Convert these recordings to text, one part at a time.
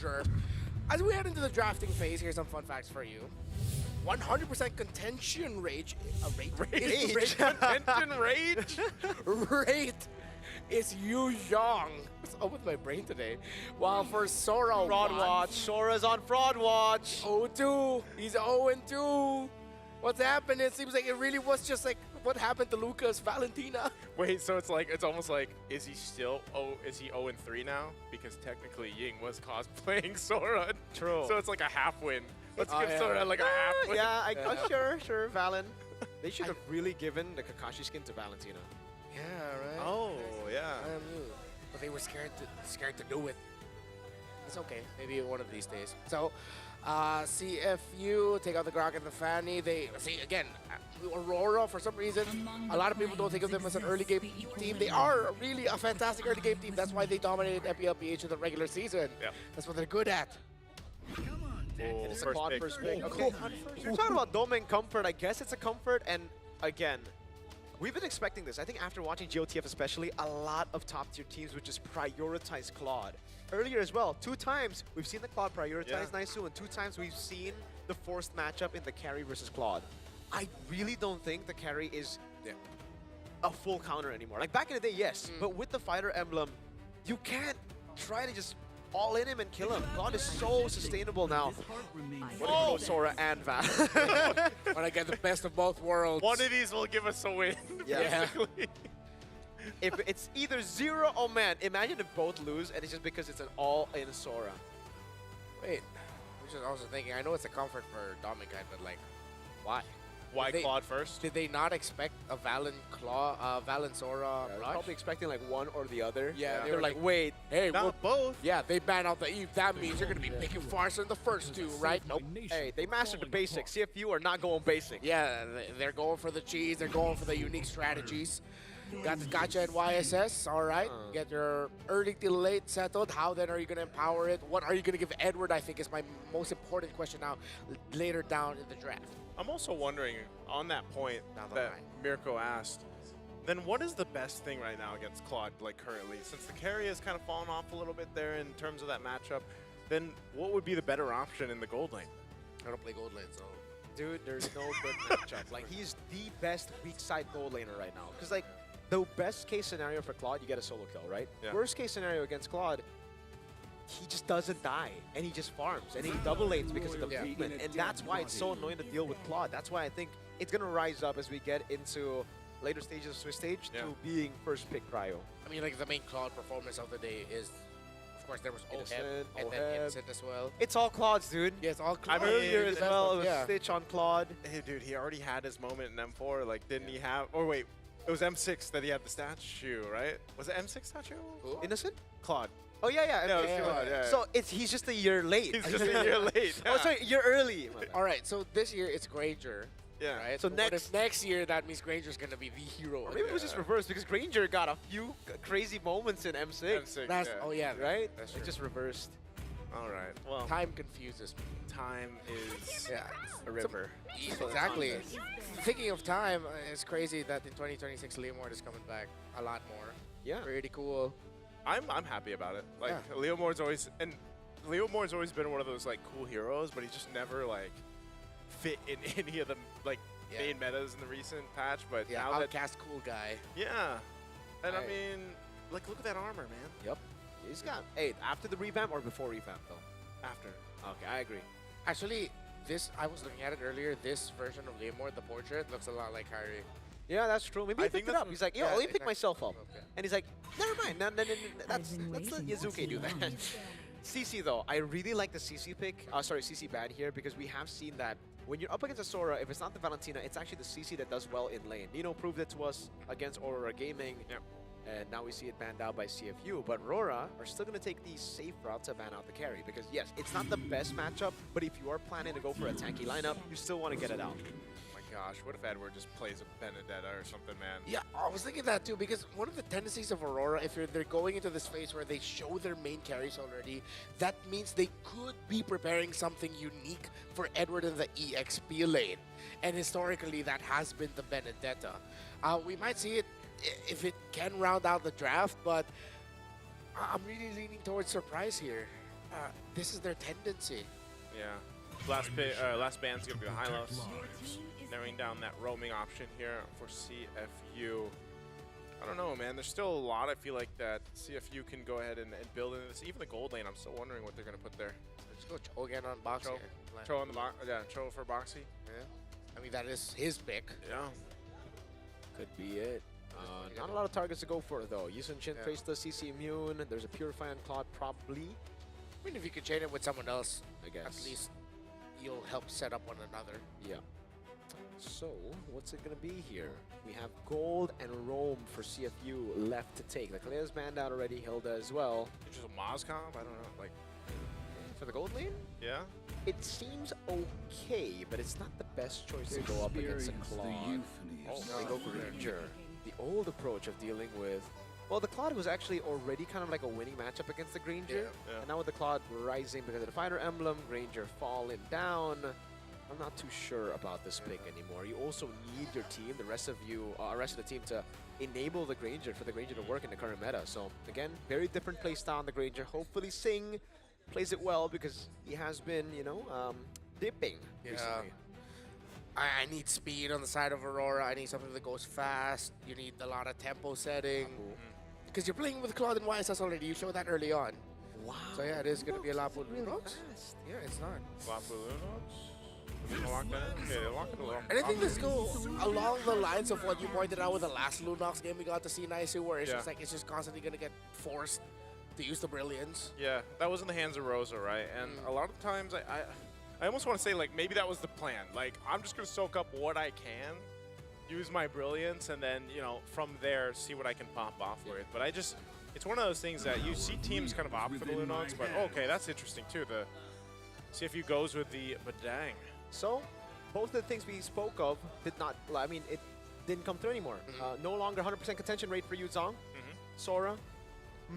sure. As we head into the drafting phase, here's some fun facts for you. 100% contention rage. Rage. Contention rage. Rate is Yu Yong. What's up with my brain today? While for Sora, Fraud watch. Sora's on fraud watch. 0-2. He's 0-2. What's happened? It seems like it really was just like what happened to Lucas Valentina. Wait, so it's almost like, is he 0-3 now? Because technically Ying was cosplaying Sora. True. So it's like a half win. Let's Oh, give yeah. Sora like a half win. Yeah, sure, Valen. They should have really given the Kakashi skin to Valentina. Yeah, right. Oh, yeah. I knew. But they were scared to do it. It's okay. Maybe one of these days. So, CFU take out the Grok and the Fanny. They see again. Aurora, for some reason, a lot of people don't think of them as an early game team. They are really a fantastic early game team. That's why they dominated MLBB in the regular season. Yeah. That's what they're good at. It is a first quad pick. first pick. Oh, Okay. cool. You're talking about Domeng comfort. I guess it's a comfort. And again, we've been expecting this. I think after watching GOTF especially, a lot of top tier teams would just prioritize Claude. Earlier as well, 2 times we've seen the Claude prioritize Naisu, and 2 times we've seen the forced matchup in the carry versus Claude. I really don't think the carry is a full counter anymore. Like back in the day, yes, but with the fighter emblem, you can't try to just all in him and kill him. Claude is so sustainable now. What if both Sora and Val? When I get the best of both worlds. One of these will give us a win. Yeah. basically. If it's either 0, oh man, imagine if both lose and it's just because it's an all-in Sora. Wait, I'm just also thinking. I know it's a comfort for Domengkite, but like, why? Why They- Claude first? Did they not expect a Valen Sora They're rush? probably expecting like one or the other. Yeah, they They're were like, like, wait, Hey, Not both. yeah, they ban out the Eve. That means you're gonna be picking Farsa in the first 2, right? Nope. hey, they mastered the basics. CFU are not going basic. Yeah, they're going for the cheese. They're going for the unique strategies. Got the gotcha and YSS. All right, get your early till late settled. How then are you gonna empower it? What are you gonna give Edward? I think is my most important question now. Later down in the draft. I'm also wondering, on that point Down the that line. Mirko asked, then what is the best thing right now against Claude, like currently? Since the carry has kind of fallen off a little bit there in terms of that matchup, then what would be the better option in the gold lane? I don't play gold lane, so. Dude, there's no good matchup. Like, he's the best weak side gold laner right now. Because, like, the best case scenario for Claude, you get a solo kill, right? Yeah. Worst case scenario against Claude, he just doesn't die, and he just farms, and he double lanes because of the movement, and that's why it's so annoying to deal with Claude. That's why I think it's gonna rise up as we get into later stages of Swiss stage to being first pick cryo. I mean, like the main Claude performance of the day is, of course, there was Oheb Innocent, and then Oheb. Innocent as well. It's all Claude's, dude. Yeah, it's all Claude. Earlier as well, it was yeah. Stitch on Claude. Hey, dude, he already had his moment in M4. Like, didn't he have? Or wait, it was M6 that he had the statue, right? Was it M6 statue? Who? Innocent? Claude. Oh yeah, yeah. Yeah, okay. it was Claude, yeah. So he's just a year late. He's just a year late. Oh, sorry, you're early. All right, so this year it's Granger. Yeah. Right? So But what next- if next year that means Granger's gonna be the hero? Maybe it was just reversed because Granger got a few crazy moments in M6. M6, That's yeah. oh yeah, Right? That's It true. just reversed. All right. Well, Time confuses me. time is Yeah, a river. exactly. Thinking of time, it's crazy that in 2026 Leomord is coming back a lot more. Yeah. Pretty cool. I'm happy about it. Like Yeah. Leo Moore's always always been one of those like cool heroes, but he just never like fit in any of the like Yeah. main metas in the recent patch. But Yeah, now that outcast cool guy. yeah, and I Right. mean, like look at that armor, man. Yep. He's got. Hey, after the revamp or before revamp though? After. Okay, I agree. Actually, this I was looking at it earlier. This version of Leomord, the portrait, looks a lot like Harry. Yeah, that's true. Maybe I he think picked it that's up. what- He's like, yo, yeah, let me they pick picked myself up. Okay. And he's like, never mind. No, let's let Yazuki do that. CC though, I really like the CC pick. Sorry, CC ban here because we have seen that when you're up against a Sora, if it's not the Valentina, it's actually the CC that does well in lane. Nino proved it to us against AURORAgaming. Yep. And now we see it banned out by CFU. But Aurora are still going to take the safe route to ban out the carry. Because yes, it's not the best matchup, but if you are planning to go for a tanky lineup, you still want to get it out. Oh my gosh, what if Edward just plays a Benedetta or something, man? Yeah, I was thinking that too because one of the tendencies of Aurora, if they're going into this phase where they show their main carries already, that means they could be preparing something unique for Edward in the EXP lane. And historically, that has been the Benedetta. We might see it if it can round out the draft, but I'm really leaning towards surprise here. This is their tendency. Yeah. Last band's going to be the Hylos. Narrowing down that roaming option here for CFU. I don't know, man. There's still a lot, I feel like, that CFU can go ahead and build into this. Even the gold lane, I'm still wondering what they're going to put there. Let's go Cho again on box. Cho on the box. Yeah, Cho for Boxy. Yeah. I mean, that is his pick. Yeah. Could be it. Not a lot of targets to go for, though. Yusun Shin face the CC Immune. There's a Purify on Claude, probably. I mean, if you could chain it with someone else, I guess. at least you'll help set up one another. Yeah. So, what's it going to be here? We have gold and roam for CFU left to take. Like, Lea's banned out already, Hilda as well. Just a Maz comp? I don't know. Like, For the gold lane? yeah? It seems okay, but it's not the best choice to go up against a Claude. Oh, They go Granger. The old approach of dealing with... Well, the Claude was actually already kind of like a winning matchup against the Granger. Yeah. And now with the Claude rising because of the Fighter Emblem, Granger falling down. I'm not too sure about this pick anymore. You also need your team, the rest of the team, to enable the Granger for the Granger to work in the current meta. So again, very different play style on the Granger. Hopefully Singh plays it well because he has been, you know, dipping recently. I need speed on the side of Aurora. I need something that goes fast. You need a lot of tempo setting. Because you're playing with Claude and YSS already. You showed that early on. Wow. So yeah, it is going to be a lot more really Lunox. fast. Yeah, it's not. Lock that in? Okay, they lock it along. And I think this goes along the lines of what you pointed out with the last Lunox game we got to see Naisu, where it's just like it's just constantly going to get forced to use the Brilliance. Yeah, that was in the hands of Rosa, right? And a lot of times I almost want to say, like, maybe that was the plan. Like, I'm just going to soak up what I can, use my Brilliance, and then, you know, from there, see what I can pop off with. But it's one of those things that you see teams kind of opt for the Lunox, but okay, that's interesting too. The CFU goes with the Badang. So, both of the things we spoke of did not, I mean, it didn't come through anymore. No longer 100% contention rate for Yuzong. Sora,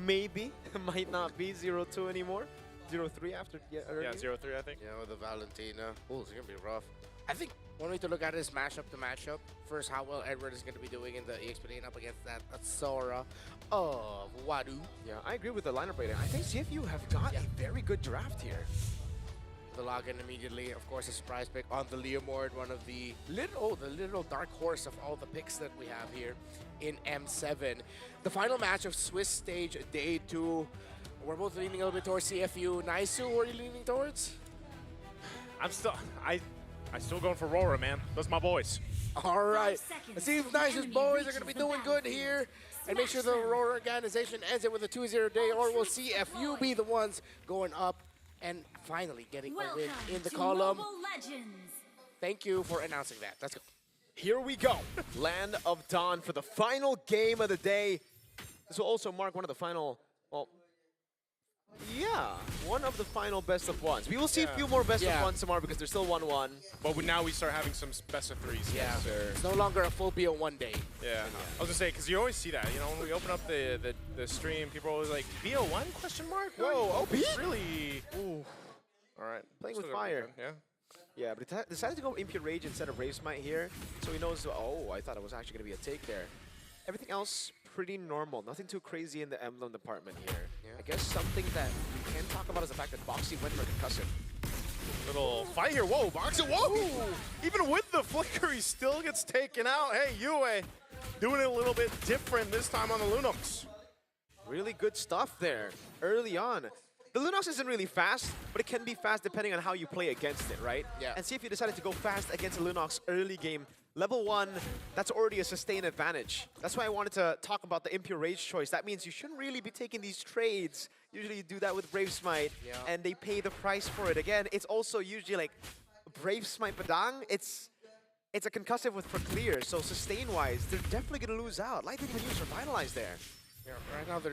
maybe, might not be 0-2 anymore. 0-3 after earlier. Yeah, 0-3, I think. Yeah, with the Valentina. Oh, it's going to be rough. I think one way to look at it is matchup to matchup. First, how well Edward is going to be doing in the EXP lane up against that Sora of Wadu. Yeah, I agree with the lineup rating. I think CFU have got a very good draft here. The login immediately, of course, a surprise pick on the Leomord, one of the little dark horse of all the picks that we have here in M7. The final match of Swiss Stage Day 2. We're both leaning a little bit towards CFU. Naisu, who are you leaning towards? I still going for Aurora, man. Those my boys. All right. Let's see if Naisu's boys are going to be doing good here. And make sure the Aurora organization ends it with a 2-0 day, or will CFU be the ones going up and finally getting a win in the column. Thank you for announcing that. Let's go. Here we go. Land of Dawn for the final game of the day. This will also mark one of the final, well, yeah, one of the final best of ones. We will see a few more best of ones tomorrow because there's still 1-1. But now we start having some best of threes. Yeah, sir. It's no longer a full BO1 day. Yeah, I was gonna say, because you always see that, you know, when we open up the stream, people are always like, BO1 question mark? Whoa, OP? Really? Ooh. All right. Playing with Still fire. Yeah. Yeah, but he decided to go Impure Rage instead of Brave Smite here, so he knows, oh, I thought it was actually going to be a take there. Everything else, pretty normal. Nothing too crazy in the emblem department here. Yeah. I guess something that we can talk about is the fact that Boxy went for concussive. Little fight here. Whoa, Boxer. Whoa! Ooh. Even with the flicker, he still gets taken out. Hey, Yue doing it a little bit different this time on the Lunox. Really good stuff there early on. The Lunox isn't really fast, but it can be fast depending on how you play against it, right? Yeah. And see if you decided to go fast against a Lunox early game. Level 1, that's already a sustained advantage. That's why I wanted to talk about the Impure Rage choice. That means you shouldn't really be taking these trades. Usually you do that with Brave Smite, and they pay the price for it. Again, it's also usually like Brave Smite Padang, it's a concussive with for clear, so sustain-wise, they're definitely going to lose out. Lightning can use Revitalize there. Yeah, right now they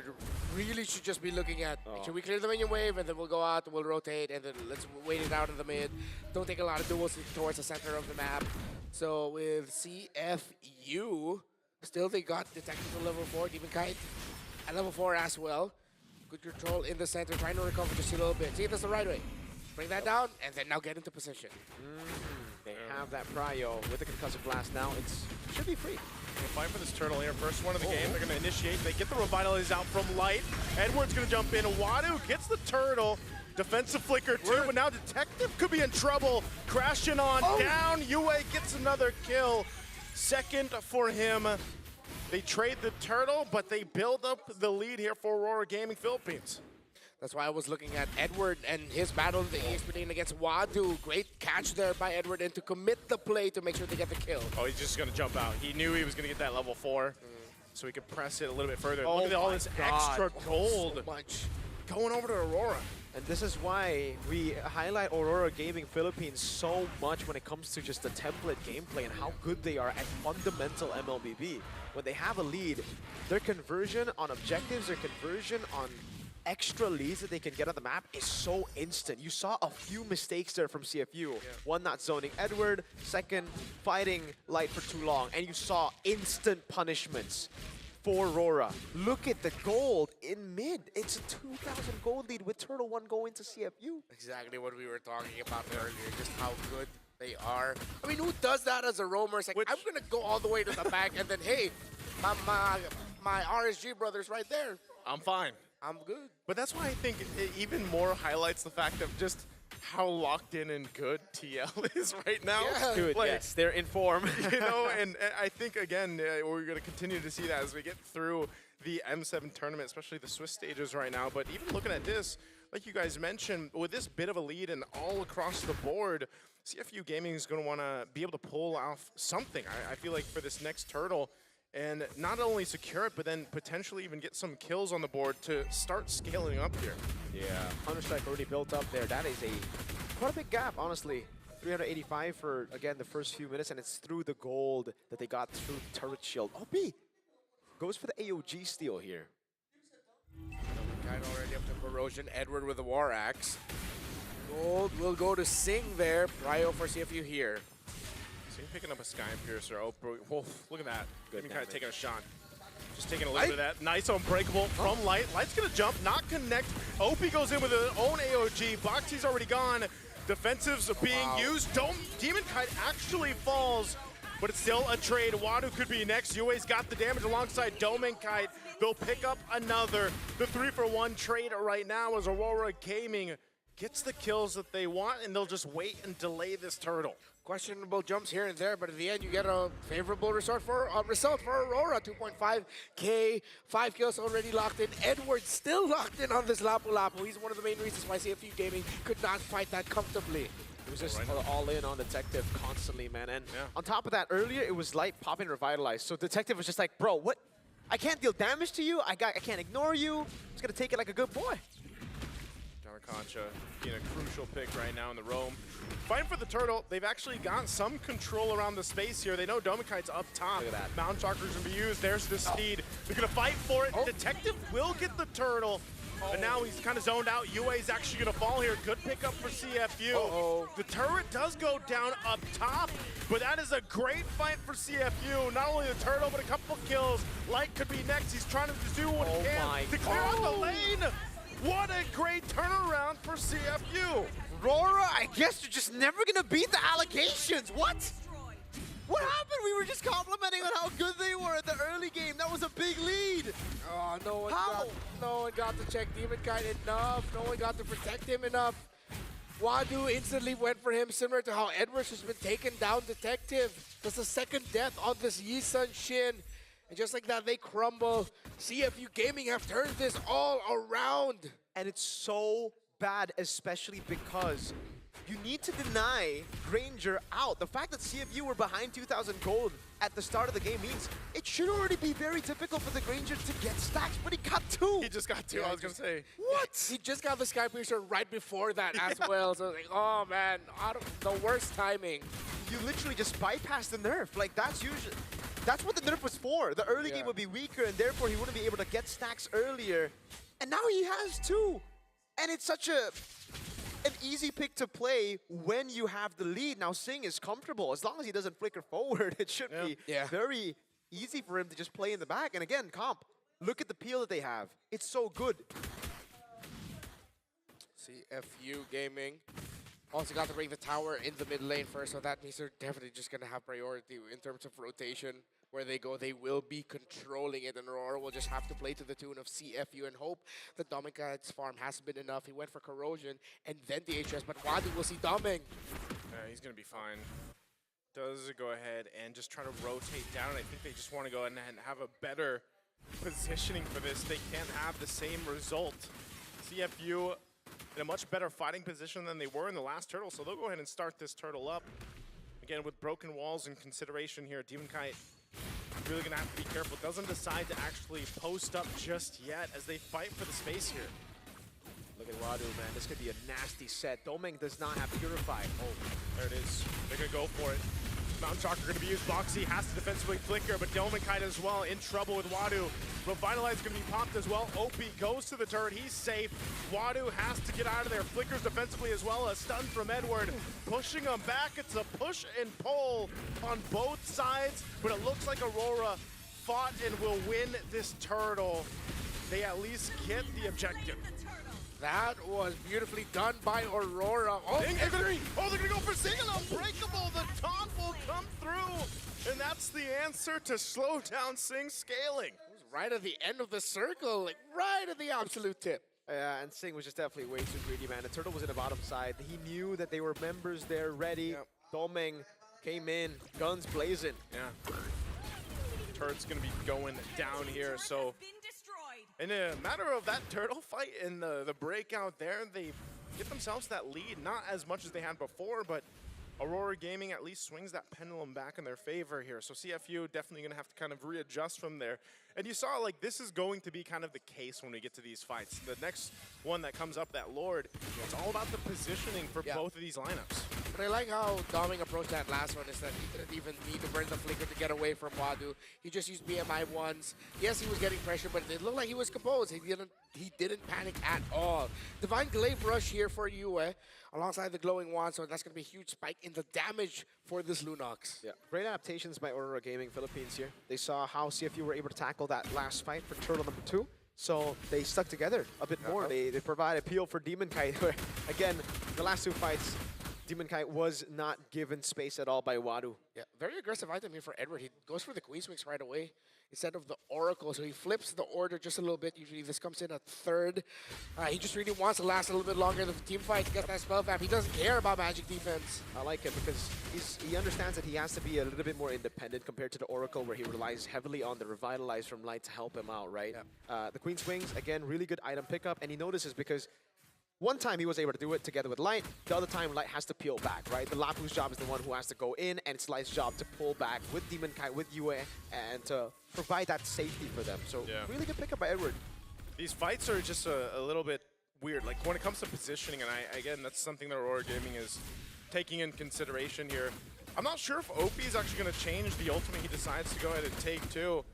really should just be looking at, should we clear the minion wave, and then we'll go out, and we'll rotate, and then let's wait it out in the mid. Don't take a lot of duels towards the center of the map. So with CFU, still they got detected to level 4, Demonkite at level 4 as well. Good control in the center, trying to recover just a little bit. See if that's the right way. Bring that down, and then now get into position. They have that prio with the concussive blast now. It should be free. Gonna fight for this turtle here. First one of the game. They're gonna initiate. They get the revitalize out from Light. Edward's gonna jump in. Wadu gets the turtle. Defensive flicker too, but now Detective could be in trouble. Crashing on down. Yue gets another kill. Second for him. They trade the turtle, but they build up the lead here for Aurora Gaming Philippines. That's why I was looking at Edward and his battle in the EXP against Wadu. Great catch there by Edward and to commit the play to make sure they get the kill. Oh, he's just gonna jump out. He knew he was gonna get that level 4, so he could press it a little bit further. Look at all this extra gold So much. going over to Aurora. And this is why we highlight Aurora Gaming Philippines so much when it comes to just the template gameplay and how good they are at fundamental MLBB. When they have a lead, their conversion on objectives, their conversion on extra leads that they can get on the map is so instant. You saw a few mistakes there from CFU. One, not zoning Edward. Second, fighting Light for too long. And you saw instant punishments for Aurora. Look at the gold in mid. It's a 2,000 gold lead with Turtle 1 going to CFU. Exactly what we were talking about earlier, just how good they are. I mean, who does that as a roamer? It's like, I'm going to go all the way to the back and then, hey, my RSG brother's right there. I'm fine. I'm good. But that's why I think it even more highlights the fact of just how locked in and good TL is right now. Yeah. Dude, Like, yes, they're in form. you know, and I think, again, we're going to continue to see that as we get through the M7 tournament, especially the Swiss stages right now. But even looking at this, like you guys mentioned, with this bit of a lead and all across the board, CFU Gaming is going to want to be able to pull off something. I feel like for this next turtle, and not only secure it, but then potentially even get some kills on the board to start scaling up here. Yeah, Counter-Strike already built up there. That is quite a big gap, honestly. 385 for, again, the first few minutes, and it's through the gold that they got through turret shield. OP goes for the AOG steal here. Guide already up to Corrosion. Edward with the War Axe. Gold will go to Sing there. Prio for CFU here. So you're picking up a Sky Piercer. Oh, whoa, look at that. Good Even kind of damage. taking a shot. Just taking a little bit of that. Nice unbreakable from Light. Light's going to jump, not connect. OP goes in with his own AOG. Boxy's already gone. Defensives are being used. Demonkite actually falls, but it's still a trade. Wadu could be next. Yue's got the damage alongside domengkite. They'll pick up another. The 3-for-1 trade right now as Aurora Gaming gets the kills that they want, and they'll just wait and delay this turtle. Questionable jumps here and there, but at the end you get a favorable result for Aurora. 2.5K, 5 kills already locked in. Edward still locked in on this Lapu Lapu. He's one of the main reasons why CFU Gaming could not fight that comfortably. It was just all in on Detective constantly, man. And on top of that, earlier it was Light popping Revitalize. So Detective was just like, bro, what? I can't deal damage to you. I can't ignore you. I'm just going to take it like a good boy. Concha being a crucial pick right now in the roam. Fighting for the turtle, they've actually got some control around the space here. They know Domengkite's up top. Look at that. Mountain Chakra's gonna be used. There's the speed. They're gonna fight for it. Detective will get the turtle. But now he's kind of zoned out. Yue's actually gonna fall here. Good pickup for CFU. The turret does go down up top, but that is a great fight for CFU. Not only the turtle, but a couple kills. Light could be next. He's trying to just do what he can to clear out the lane. What a great turnaround for CFU. Aurora, I guess you're just never going to beat the allegations. What? What happened? We were just complimenting on how good they were at the early game. That was a big lead. Oh, no one got to check Demonkite enough. No one got to protect him enough. Wadu instantly went for him, similar to how Edwards has been taken down Detective. That's the second death on this Yi-Sun Shin. And just like that, they crumble. CFU Gaming have turned this all around. And it's so bad, especially because you need to deny Granger out. The fact that CFU were behind 2,000 gold at the start of the game means it should already be very difficult for the Granger to get stacks, but he got 2. He just got 2, I was going to say. What? He just got the Sky Piercer right before that as well. So like, oh man, out of the worst timing. You literally just bypassed the nerf. Like that's what the nerf was for. The early game would be weaker, and therefore he wouldn't be able to get stacks earlier. And now he has 2. And it's such an easy pick to play when you have the lead. Now Sing is comfortable. As long as he doesn't flicker forward, it should be very easy for him to just play in the back. And again, Comp, look at the peel that they have. It's so good. CFU Gaming Also got to break the tower in the mid lane first, so that means they're definitely just going to have priority in terms of rotation. Where they go, they will be controlling it, and Aurora will just have to play to the tune of CFU and hope that Domenkite's farm has been enough. He went for Corrosion and then the HS, but Wadu will see Domeng. Yeah, he's going to be fine. Does go ahead and just try to rotate down. I think they just want to go ahead and have a better positioning for this. They can't have the same result. CFU in a much better fighting position than they were in the last turtle, so they'll go ahead and start this turtle up. Again, with broken walls in consideration here, demonkite really gonna have to be careful. Doesn't decide to actually post up just yet as they fight for the space here. Look at Wadu, man. This could be a nasty set. Domeng does not have Purify. Oh, there it is. They're gonna go for it. Mountain Shocker gonna be used. Boxy has to defensively flicker, but Domengkite as well in trouble with Wadu. Revitalize gonna be popped as well. Opie goes to the turret. He's safe. Wadu has to get out of there. Flickers defensively as well. A stun from Edward. Pushing him back. It's a push and pull on both sides, but it looks like Aurora fought and will win this turtle. They at least get the objective. That was beautifully done by Aurora. Oh, they're gonna go for single unbreakable. The taunt will come through, and that's the answer to slow down Sing's scaling. it was right at the end of the circle, like right at the absolute tip. Yeah, and Sing was just definitely way too greedy, man. The turtle was in the bottom side. He knew that they were members there ready. Yep. Domeng came in, guns blazing. Yeah. Turret's gonna be going down here, so in a matter of that turtle fight and the breakout there, they get themselves that lead. Not as much as they had before, but Aurora Gaming at least swings that pendulum back in their favor here. So CFU definitely gonna have to kind of readjust from there. And you saw, like, this is going to be kind of the case when we get to these fights. The next one that comes up, that Lord, it's all about the positioning for both of these lineups. But I like how Domeng approached that last one, is that he didn't even need to burn the flicker to get away from Wadu. He just used BMI once. Yes, he was getting pressure, but it looked like he was composed. He didn't panic at all. Divine Glaive Rush here for Yue, alongside the Glowing Wand, so that's going to be a huge spike in the damage for this Lunox. Yeah, great adaptations by Aurora Gaming Philippines here. They saw how CFU were able to tackle that last fight for turtle number 2. So they stuck together a bit more. They provide appeal for Demonkite, where, again, the last 2 fights, Demonkite was not given space at all by Wadu. Yeah, very aggressive item here for Edward. He goes for the Queen Swings right away instead of the Oracle, so he flips the order just a little bit. Usually this comes in at third. He just really wants to last a little bit longer. The team fight gets that spell vamp. He doesn't care about magic defense. I like it because he understands that he has to be a little bit more independent compared to the Oracle, where he relies heavily on the Revitalize from Light to help him out, right? Yeah. The Queen Swings, again, really good item pickup, and he notices because one time he was able to do it together with Light, the other time Light has to peel back, right? The Lapu's job is the one who has to go in, and it's Light's job to pull back with Demonkite, with Yue, and to provide that safety for them. So really good pickup by Edward. These fights are just a little bit weird. Like, when it comes to positioning, and again, that's something that Aurora Gaming is taking in consideration here. I'm not sure if OP is actually going to change the ultimate he decides to go ahead and take too.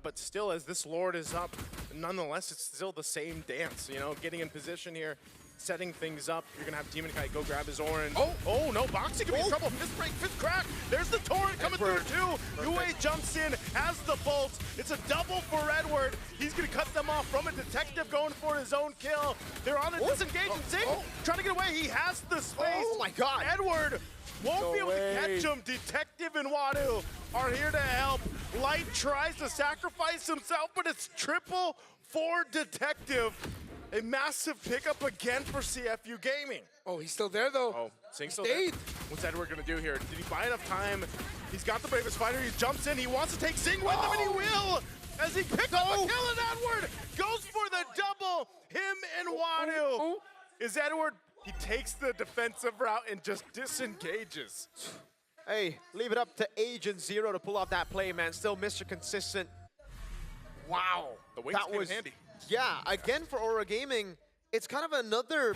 But still, as this Lord is up, nonetheless, it's still the same dance, you know, getting in position here, setting things up. You're going to have Demonkite go grab his orange. Oh no, Boxy could be in trouble. Fist break, fist crack. There's the torrent coming through too. Yue jumps in, has the bolt. It's a double for Edward. He's going to cut them off from a detective going for his own kill. They're on a disengagement. Sing trying to get away. He has the space. Oh my God. Edward won't be able to catch him. Detective and Wadu are here to help. Light tries to sacrifice himself, but it's triple for Detective. A massive pickup again for CFU Gaming. Oh, he's still there though. Oh, Sing's still there. What's Edward gonna do here? Did he buy enough time? He's got the bravest fighter. He jumps in. He wants to take Sing with him, and he will. As he picks up a kill, and Edward goes for the double. Him and Wadu. Is Edward? He takes the defensive route and just disengages. Hey, leave it up to Agent Zero to pull off that play, man. Still Mr. Consistent. Wow. The wings came in handy. Yeah, again for Aurora Gaming, it's kind of another...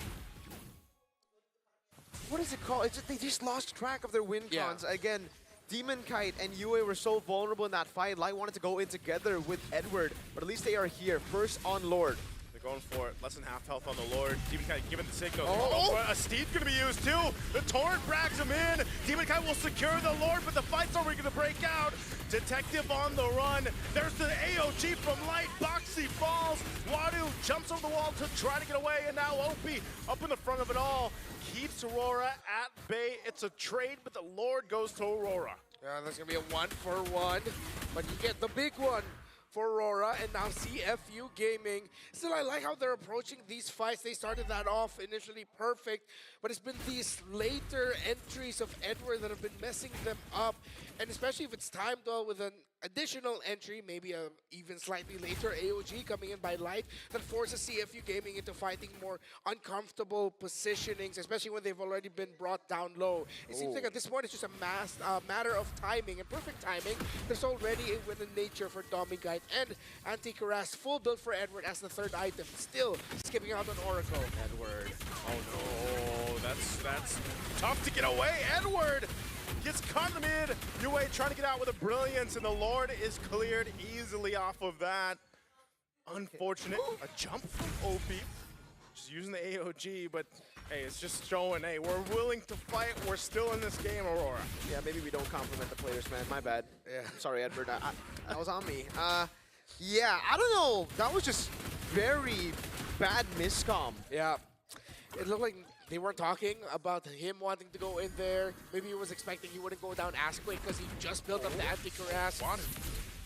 What is it called? They just lost track of their win cons. Again, Demonkite and Yue were so vulnerable in that fight. Light wanted to go in together with Edward, but at least they are here. First on Lord. Going for it. Less than half health on the Lord. Demonkite giving the signal. Oh! A Steve's going to be used too. The Torrent brags him in. Demonkite will secure the Lord, but the fight's already going to break out. Detective on the run. There's the AOG from Light. Boxy falls. Wadu jumps over the wall to try to get away, and now Opie up in the front of it all. Keeps Aurora at bay. It's a trade, but the Lord goes to Aurora. Yeah, there's going to be a 1-for-1, but you get the big one for Aurora, and now CFU Gaming. Still, I like how they're approaching these fights. They started that off initially perfect, but it's been these later entries of Edward that have been messing them up, and especially if it's timed well with an additional entry, maybe a even slightly later AOG coming in by Light, that forces CFU Gaming into fighting more uncomfortable positionings, especially when they've already been brought down low. It seems like at this point it's just a matter of timing, and perfect timing. There's already a win in nature for domengkite and anti-Karas, full build for Edward as the third item, still skipping out on Oracle. Edward. Oh no, that's tough to get away. Edward gets caught in the mid. Yue trying to get out with a brilliance, and the Lord is cleared easily off of that. Unfortunate. A jump from OP. Just using the AOG, but hey, it's just showing, hey, we're willing to fight. We're still in this game, Aurora. Yeah, maybe we don't compliment the players, man. My bad. Yeah. Sorry, Edward. That was on me. Yeah, I don't know. That was just very bad miscomm. Yeah, it looked like they weren't talking about him wanting to go in there. Maybe he was expecting he wouldn't go down as quick because he just built up the anti-Karas.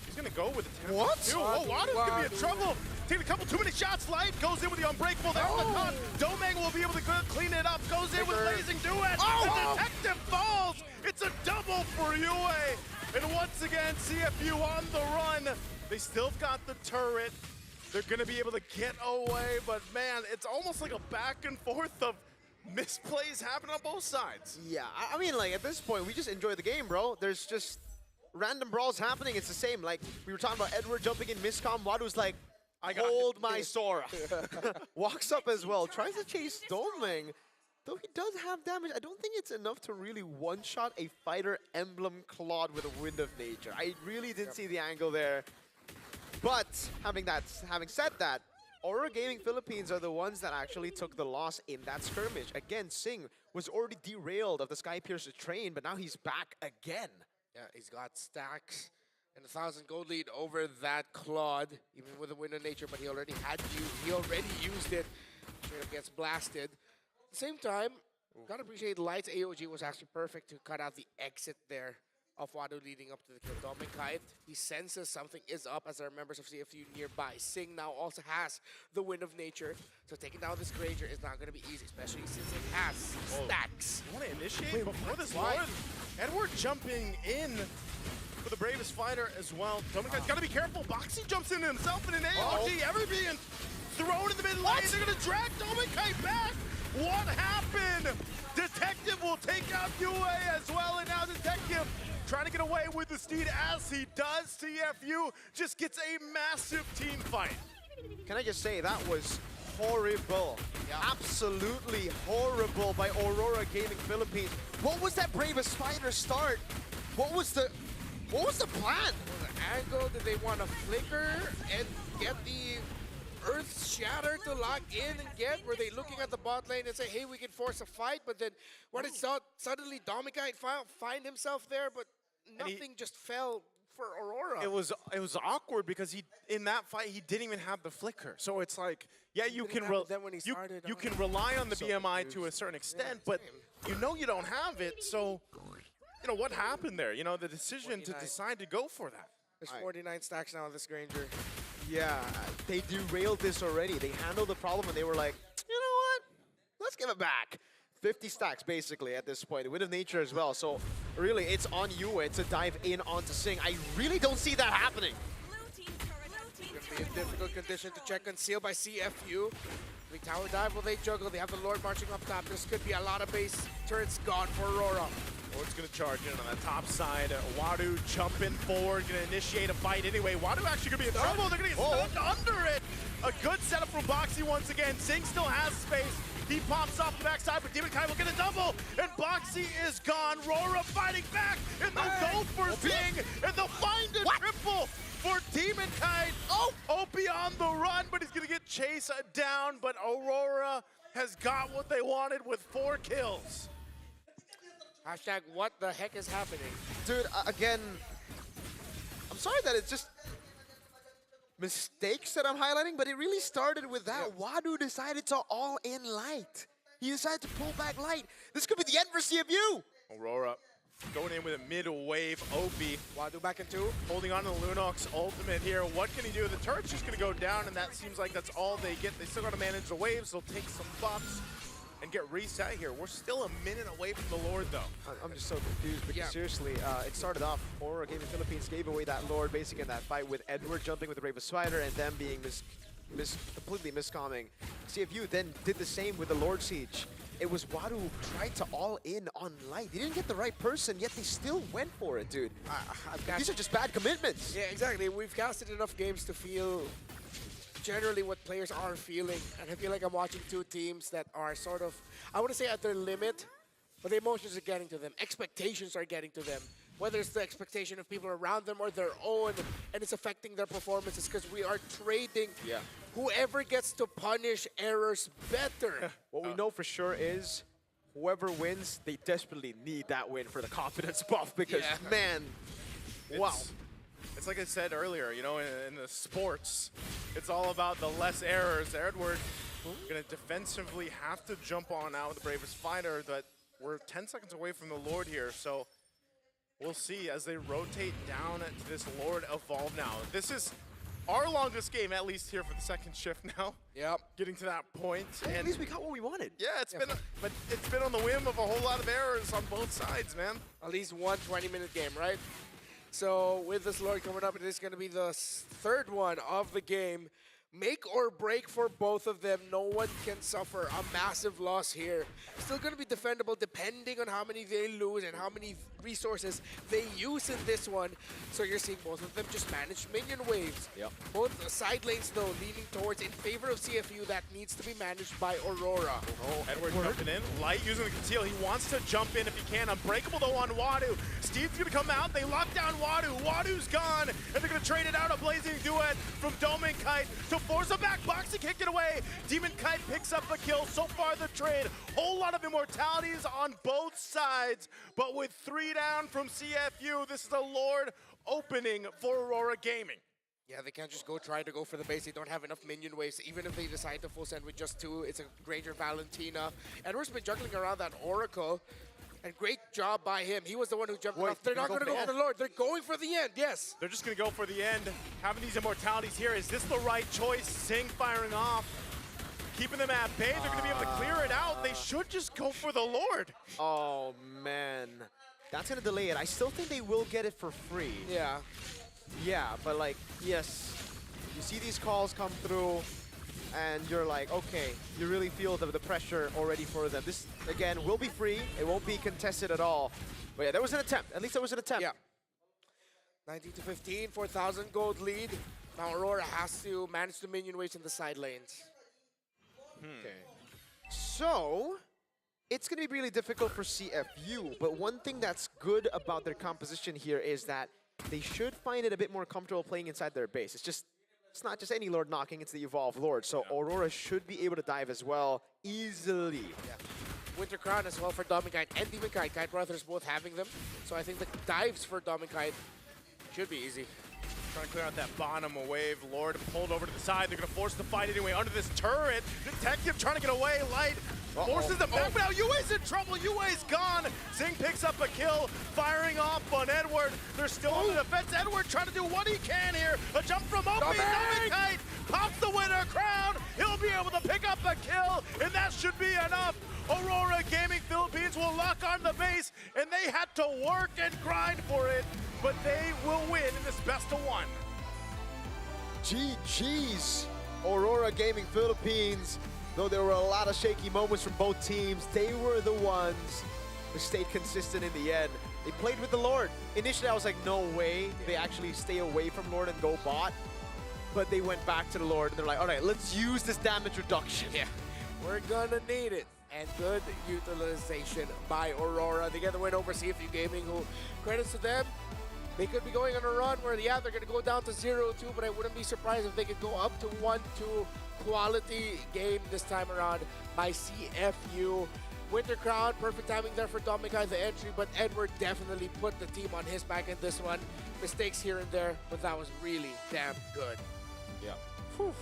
He's gonna go with the What? Oh, Wadu's gonna be in trouble. Taking a couple too many shots. Light goes in with the unbreakable. There's the cut. Domeng will be able to clean it up. Goes in with blazing duet. The detective falls. It's a double for Yue. And once again, CFU on the run. They still got the turret. They're gonna be able to get away, but man, it's almost like a back and forth of misplays happening on both sides. Yeah, I mean, like, at this point, we just enjoy the game, bro. There's just random brawls happening. It's the same. Like, we were talking about Edward jumping in miscomm. Wadu's like, hold my Sora. Walks up as well. Tries to chase Domeng. Though he does have damage, I don't think it's enough to really one-shot a fighter emblem Claude with a Wind of Nature. I really didn't see the angle there. But having said that, AURORAgaming Philippines are the ones that actually took the loss in that skirmish. Again, Singh was already derailed of the Skypiercer train, but now he's back again. Yeah, he's got stacks and 1,000 gold lead over that Claude, even with a Wind of Nature, but he already used it. Straight up gets blasted. At the same time, gotta appreciate Light's AOG was actually perfect to cut out the exit there of Wadu leading up to the kill. Domengkite, he senses something is up as there are members of CFU nearby. Singh now also has the Wind of Nature, so taking down this Granger is not going to be easy, especially since it has stacks. You want to initiate before this Lord? Edward jumping in for the bravest fighter as well. Domengkite's got to be careful. Boxy jumps in himself in an AOG. Ever being thrown in the mid lane. They're going to drag Domengkite back. What happened? Detective will take out Yue as well, and now Detective trying to get away with the steed as he does. CFU just gets a massive team fight. Can I just say, that was horrible. Yeah. Absolutely horrible by AURORAgaming Philippines. What was that bravest fighter start? What was the plan? Was the angle, did they want to flicker and get the Earth Shatter to lock in and get? Were they looking at the bot lane and say, hey, we can force a fight? But then what it saw, suddenly Domengkite find himself there, but nothing just fell for Aurora. It was awkward because in that fight he didn't even have the flicker. So it's like, yeah, you can rely on the BMI to a certain extent, but you know you don't have it. So you know what happened there? You know, the decision to decide to go for that. There's 49 stacks now on this Granger. Yeah, they derailed this already. They handled the problem and they were like, you know what? Let's give it back. 50 stacks basically at this point. Wind of Nature as well. So really, it's on Yue to dive in onto Singh. I really don't see that happening. It's going to be a difficult condition to check concealed by CFU. The tower dive, will they juggle? They have the Lord marching up top. This could be a lot of base turrets gone for Aurora. Lord's going to charge in on the top side. Wadu jumping forward, going to initiate a fight anyway. Wadu actually going to be in trouble. They're going to get stunned under it. A good setup from Boxy once again. Singh still has space. He pops off the backside, but Demonkite will get a double, and Boxy is gone. Rora fighting back, and they'll go for Singh, and they'll find a triple. for Demonkite. Oh, Opie on the run, but he's gonna get chased down. But Aurora has got what they wanted with 4 kills. Hashtag what the heck is happening? Dude, again, I'm sorry that it's just mistakes that I'm highlighting, but it really started with that. Wadu decided to all in light. He decided to pull back light. This could be the end for CFU. Aurora going in with a mid-wave Opie. Wadu back in 2. Holding on to Lunox ultimate here. What can he do? The turret's just going to go down, and that seems like that's all they get. They still got to manage the waves. They'll take some buffs and get reset here. We're still a minute away from the Lord, though. I'm just so confused because seriously, it started off, Aurora Gaming Philippines gave away that Lord basically in that fight with Edward jumping with the Brave Spider and them being completely miscomming. CFU then did the same with the Lord Siege. It was Wadu who tried to all in on light. He didn't get the right person, yet they still went for it, dude. These are just bad commitments. Yeah, exactly. We've casted enough games to feel generally what players are feeling. And I feel like I'm watching 2 teams that are sort of, I want to say at their limit, but the emotions are getting to them. Expectations are getting to them. Whether it's the expectation of people around them or their own, and it's affecting their performances because we are trading whoever gets to punish errors better. What we know for sure is whoever wins, they desperately need that win for the confidence buff because, man, wow. It's like I said earlier, you know, in the sports, it's all about the less errors. Edward going to defensively have to jump on out with the Bravest Fighter, but we're 10 seconds away from the Lord here, so we'll see as they rotate down to this Lord evolve now. This is our longest game, at least here for the second shift now. Yep. Getting to that point. And at least we got what we wanted. Yeah, but it's been on the whim of a whole lot of errors on both sides, man. At least one 20-minute game, right? So with this Lord coming up, it is going to be the 3rd one of the game. Make or break for both of them. No one can suffer a massive loss here. Still going to be defendable depending on how many they lose and how many resources they use in this one. So you're seeing both of them just manage minion waves. Yep. Both side lanes, though, leaning towards in favor of CFU. That needs to be managed by Aurora. Oh, Edward jumping in. Light using the conceal. He wants to jump in if he can. Unbreakable, though, on Wadu. Steve's going to come out. They lock down Wadu. Wadu's gone. And they're going to trade it out. A blazing duet from domengkite to force a back box and kick it away. Demonkite picks up a kill. So far, the trade. Whole lot of immortalities on both sides. But with 3 down from CFU, this is the Lord opening for Aurora Gaming. Yeah, they can't just try to go for the base. They don't have enough minion waves. Even if they decide to full send with just 2, it's a Granger Valentina. Edward's been juggling around that Oracle. And great job by him. He was the one who jumped off. They're not going to go for the Lord. They're going for the end, yes. They're just going to go for the end. Having these immortalities here, is this the right choice? Sing firing off. Keeping them at bay. They're going to be able to clear it out. They should just go for the Lord. Oh, man. That's going to delay it. I still think they will get it for free. Yeah. Yeah, but like, yes. You see these calls come through. And you're like, okay, you really feel the pressure already for them. This, again, will be free. It won't be contested at all. But yeah, there was an attempt. At least there was an attempt. Yeah. 19 to 15, 4,000 gold lead. Now Aurora has to manage the minion waves in the side lanes. Okay. So, it's going to be really difficult for CFU. But one thing that's good about their composition here is that they should find it a bit more comfortable playing inside their base. It's not just any Lord knocking, it's the Evolve Lord. So Aurora should be able to dive as well, easily. Yeah. Winter Crown as well for domengkite and demonkite. Kite Brothers both having them. So I think the dives for domengkite should be easy. Trying to clear out that bottom wave. Lord pulled over to the side. They're going to force the fight anyway under this turret. Detective trying to get away. Light forces them back. Now UA's in trouble. UA's gone. Zing picks up a kill. Firing off on Edward. They're still on the defense. Edward trying to do what he can here. A jump from Opie. Domengkite pops the winner crown. He'll be able to pick up a kill, and that should be enough. Aurora Gaming Philippines will lock on the base, and they had to work and grind for it, but they will win in this best of 1. GG's, Aurora Gaming Philippines. Though there were a lot of shaky moments from both teams, they were the ones who stayed consistent in the end. They played with the Lord. Initially, I was like, no way they actually stay away from Lord and go bot. But they went back to the Lord, and they're like, all right, let's use this damage reduction. Yeah, we're gonna need it. And good utilization by Aurora. They get the win over CFU Gaming, who, credits to them, They could be going on a run where, yeah, they're going to go down to 0-2, but I wouldn't be surprised if they could go up to 1-2. Quality game this time around by CFU. Winter Crown, perfect timing there for domengkite, the entry, but Edward definitely put the team on his back in this one. Mistakes here and there, but that was really damn good. Yeah. Whew.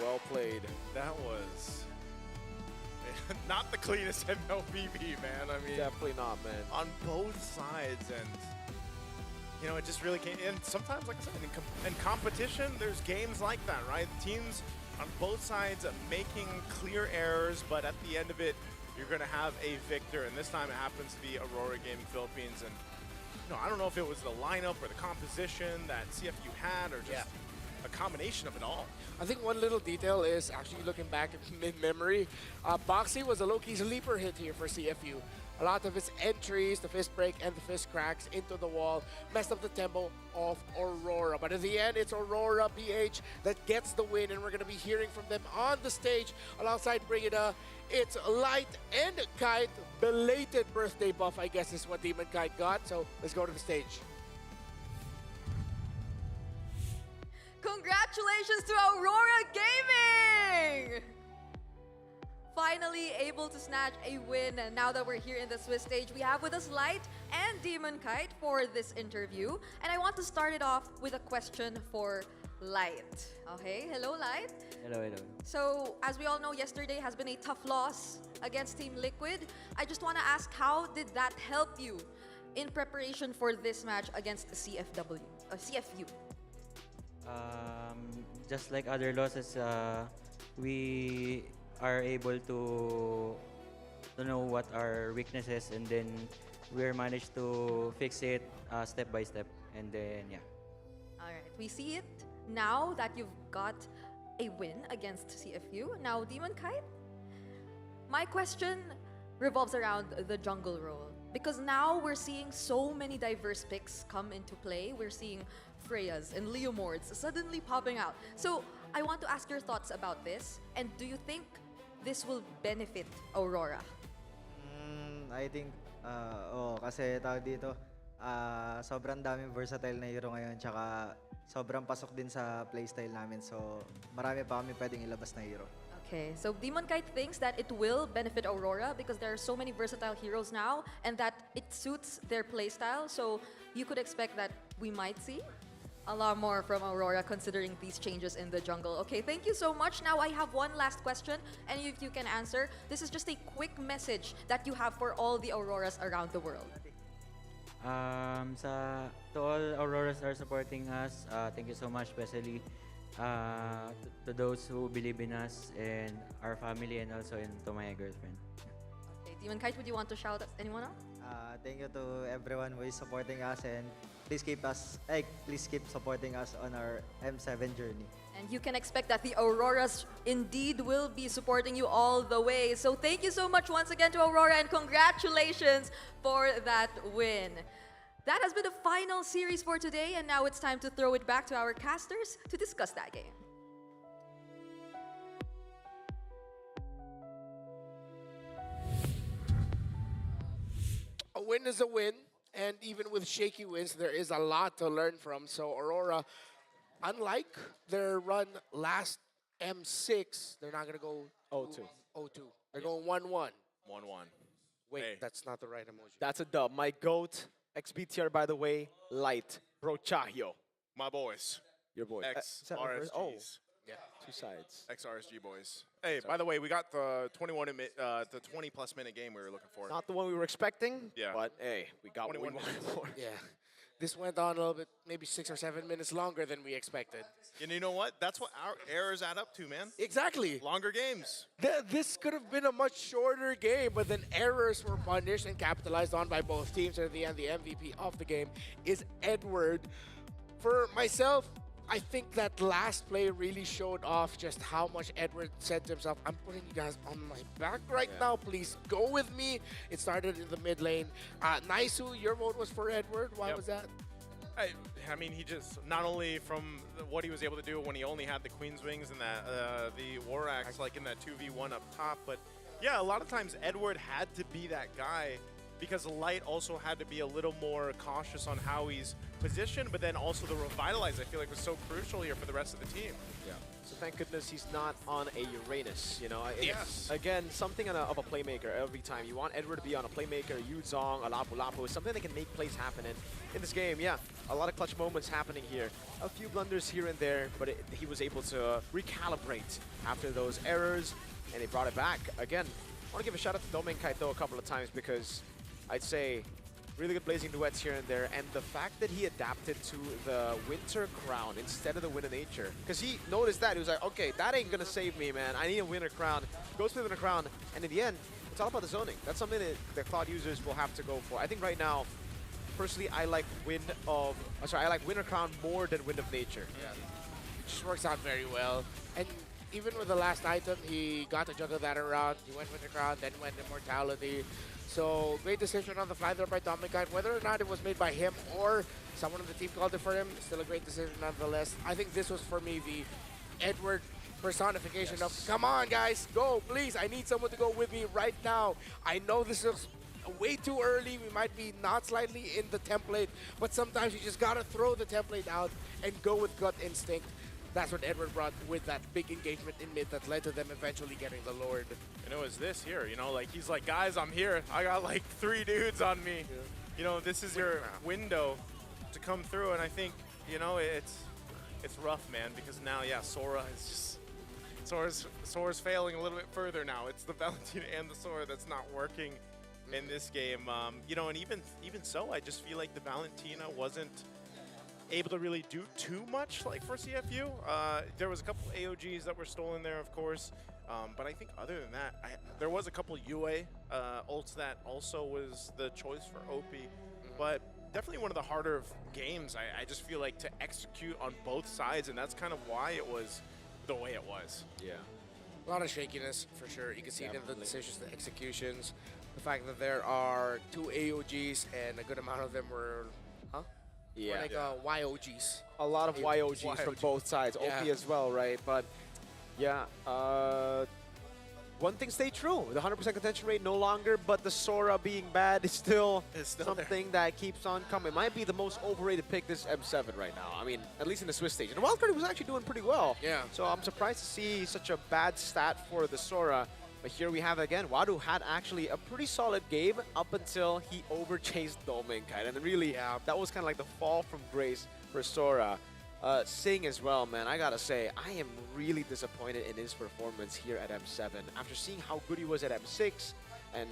Well played. That was not the cleanest MLBB, man. I mean, Definitely not, man. on both sides, and you know, it just really came. And sometimes, like I said, in competition, there's games like that, right? Teams on both sides making clear errors, but at the end of it, you're going to have a victor. And this time, it happens to be Aurora Gaming Philippines. And you know, I don't know if it was the lineup or the composition that CFU had, or just a combination of it all. I think one little detail is actually looking back in memory, Boxy was a low-key sleeper hit here for CFU. A lot of his entries, the fist break and the fist cracks into the wall, messed up the tempo of Aurora. But at the end, it's Aurora BH that gets the win, and we're going to be hearing from them on the stage alongside Brigida. It's Light and Kite. Belated birthday buff, I guess, is what Demonkite got. So let's go to the stage. Congratulations to Aurora Gaming! Finally able to snatch a win, and now that we're here in the Swiss stage, we have with us Light and Demonkite for this interview. And I want to start it off with a question for Light. Okay, hello Light. Hello, hello. So, as we all know, yesterday has been a tough loss against Team Liquid. I just want to ask, how did that help you in preparation for this match against the CFU? Just like other losses, we are able to know what our weaknesses, and then we managed to fix it step by step, and then yeah. All right, we see it now that you've got a win against CFU. Now, Demonkite, my question revolves around the jungle role, because now we're seeing so many diverse picks come into play. We're seeing Freyas and Leomords suddenly popping out. So I want to ask your thoughts about this, and do you think this will benefit Aurora? I think, kasi tawag dito, sobrang daming versatile na hero ngayon, tsaka sobrang pasok din sa playstyle namin. So, marami pa kami pwedeng ilabas na hero. Okay, so Demonkite thinks that it will benefit Aurora because there are so many versatile heroes now, and that it suits their playstyle. So you could expect that we might see a lot more from Aurora considering these changes in the jungle. Okay, thank you so much. Now I have one last question, and if you can answer, this is just a quick message that you have for all the Auroras around the world. To all Auroras are supporting us, thank you so much, especially to those who believe in us and our family, and also to my girlfriend. Okay, Demonkite, would you want to shout at anyone else? Thank you to everyone who is supporting us, and please keep supporting us on our M7 journey. And you can expect that the Auroras indeed will be supporting you all the way. So thank you so much once again to Aurora, and congratulations for that win. That has been the final series for today, and now it's time to throw it back to our casters to discuss that game. A win is a win, and even with shaky wins, there is a lot to learn from. So Aurora, unlike their run last M6, they're not going to go 0-2. 0-2. They're going 1-1. 1-1. Wait, Hey. that's not the right emoji. That's a dub. My GOAT, XBTR, by the way, Light. Brochahio. My boys. Your boy. X Is that my first? Oh, RSGs. Yeah. two sides. XRSG boys. Hey, by the way, we got the 20+ minute game we were looking for. Not the one we were expecting, Yeah. but hey, we got what we 21 wanted for. Yeah. This went on a little bit, maybe 6 or 7 minutes longer than we expected. And you know what? That's what our errors add up to, man. Exactly. Longer games. This could have been a much shorter game, but then errors were punished and capitalized on by both teams. And at the end, the MVP of the game is Edward. For myself, I think that last play really showed off just how much Edward said to himself, I'm putting you guys on my back right now. Please go with me. It started in the mid lane. Naisu, your vote was for Edward. Why Yep. was that? I mean, he just, not only from what he was able to do when he only had the Queen's Wings and that the War Axe like in that 2v1 up top, but yeah, a lot of times Edward had to be that guy because Light also had to be a little more cautious on how he's positioned, but then also the Revitalize, I feel like, was so crucial here for the rest of the team. Yeah. So thank goodness he's not on a Uranus, you know. It's, Yes. Again, something of a playmaker every time. You want Edward to be on a playmaker, Yu Zong, a Lapu Lapu, something that can make plays happen. And in this game, yeah, a lot of clutch moments happening here. A few blunders here and there, but he was able to recalibrate after those errors, and he brought it back. Again, I want to give a shout out to domengkite though a couple of times, because I'd say really good blazing duets here and there, and the fact that he adapted to the Winter Crown instead of the Winter Nature. Because he noticed that, he was like, okay, that ain't gonna save me, man. I need a Winter Crown. Goes for the Winter Crown, and in the end, it's all about the zoning. That's something that the Cloud users will have to go for. I think right now, personally, I like I like Winter Crown more than Wind of Nature. Yeah. It just works out very well. And even with the last item, he got to juggle that around. He went with the crown, then went Immortality. So great decision on the fly there by domengkite. Whether or not it was made by him or someone on the team called it for him, still a great decision nonetheless. I think this was for me the Edward personification of, come on guys, go, please. I need someone to go with me right now. I know this is way too early. We might be not slightly in the template, but sometimes you just gotta throw the template out and go with gut instinct. That's what Edward brought with that big engagement in mid that led to them eventually getting the Lord. And it was this here, you know, like he's like, guys, I'm here. I got like 3 dudes on me. Yeah. You know, this is your window to come through, and I think, you know, it's rough, man, because now, yeah, Sora is just Sora's failing a little bit further now. It's the Valentina and the Sora that's not working in this game. You know, and even so, I just feel like the Valentina wasn't able to really do too much, like for CFU. There was a couple AOGs that were stolen there, of course, but I think other than that, there was a couple UA ults that also was the choice for OP, but definitely one of the harder games, I just feel like, to execute on both sides, and that's kind of why it was the way it was. Yeah. A lot of shakiness, for sure. You can see it in the decisions, the executions. The fact that there are 2 AOGs and a good amount of them were, Yeah. were like YOGs. A lot of YOGs from YOG. both sides, OP Yeah. as well, right? But yeah, one thing stayed true. The 100% contention rate no longer, but the Sora being bad is still It's still something that keeps on coming. It might be the most overrated pick this M7 right now. I mean, at least in the Swiss stage. And the wildcard was actually doing pretty well. Yeah. So I'm surprised to see such a bad stat for the Sora. But here we have again, Wadu had actually a pretty solid game up until he overchased domengkite. And really, that was kind of like the fall from grace for Sora. Sing as well, man. I gotta say, I am really disappointed in his performance here at M7. After seeing how good he was at M6, and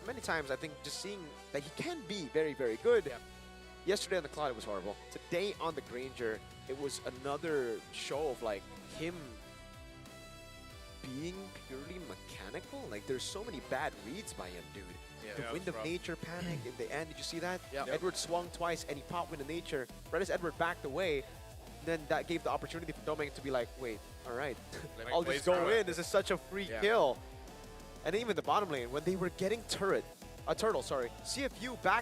many times I think just seeing that he can be very, very good. Yeah. Yesterday on the Cloud, it was horrible. Today on the Granger, it was another show of like him being purely mechanical. Like there's so many bad reads by him, dude. Yeah. The Yeah, it Wind was of rough. Nature panic in the end. Did you see that? Yep. Edward swung twice and he popped Wind of Nature. Right as Edward backed away, then that gave the opportunity for Domeng to be like, wait, all right, Like, I'll blaze just go through it. in. This is such a free Yeah. kill. And even the bottom lane, when they were getting turtle, sorry, CFU back